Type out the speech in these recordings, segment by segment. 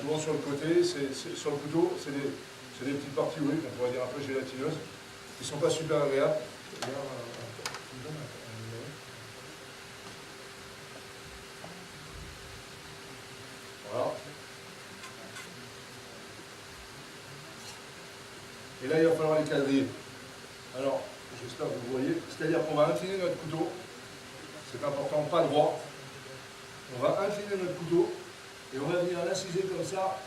souvent sur le côté, sur le couteau, c'est des petites parties, oui, qu'on pourrait dire un peu gélatineuses, qui ne sont pas super agréables. Voilà. Et là, il va falloir les quadriller. Alors, j'espère que vous voyez. C'est-à-dire qu'on va incliner notre couteau. C'est important, pas droit. On va incliner notre couteau et on va venir l'inciser comme ça.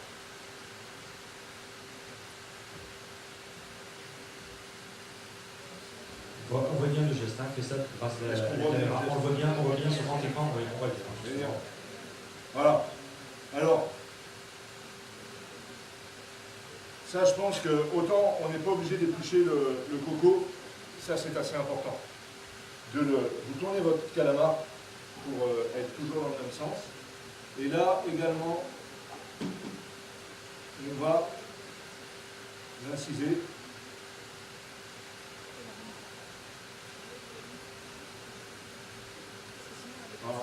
On voit bien le geste, hein, fais ça grâce à la caméra. On voit bien sur grand écran, on voit bien. Voilà. Alors, ça je pense que autant on n'est pas obligé d'éplucher le coco, ça c'est assez important. Vous tournez votre calamar pour être toujours dans le même sens. Et là également, on va l'inciser. Voilà.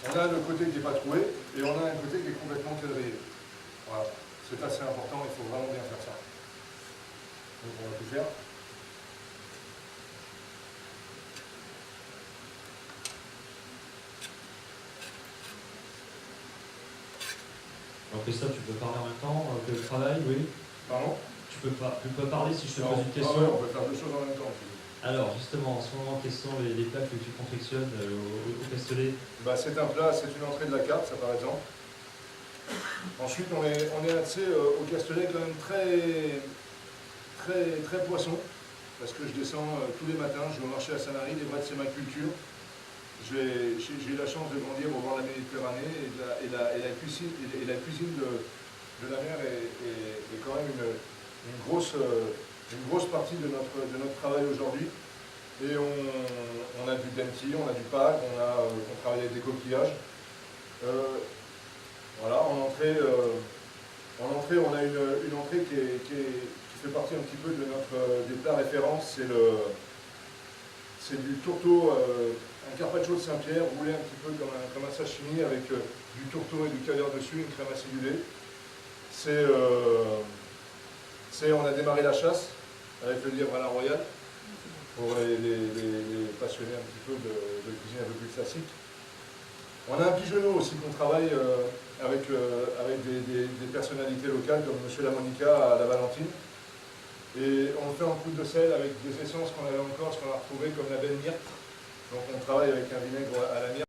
On a le côté qui n'est pas troué et on a un côté qui est complètement quadrillé. Voilà. C'est assez important, il faut vraiment bien faire ça. Donc on va tout faire. Alors Christophe, tu peux parler en même temps que le travail, oui. Pardon? Tu peux parler si je te pose une question. Ah ouais, on peut faire deux choses en même temps. Alors justement, en ce moment, quels sont les plats que tu confectionnes au Castellet? Bah, c'est un plat, c'est une entrée de la carte, ça par exemple. Ensuite, on est axé au Castellet quand même très poisson, parce que je descends tous les matins, je vais au marché à Sanary, les brettes c'est ma culture. J'ai eu la chance de grandir au bord de la Méditerranée et la cuisine de la mer est quand même une grosse partie de notre travail aujourd'hui. Et on a du denti, on a du pack, on travaille avec des coquillages. Voilà, en entrée, on a une entrée qui fait partie un petit peu des plats références. C'est du tourteau, un carpaccio de Saint-Pierre, roulé un petit peu comme un sashimi avec du tourteau et du caviar dessus, une crème acidulée. On a démarré la chasse avec le lièvre à la royale pour les passionnés un petit peu de cuisine un peu plus classique. On a un pigeonneau aussi qu'on travaille avec des personnalités locales comme M. Lamonica à la Valentine. Et on fait en poudre de sel avec des essences qu'on avait encore, ce qu'on a retrouvé comme la belle myrte. Donc on travaille avec un vinaigre à la myrte.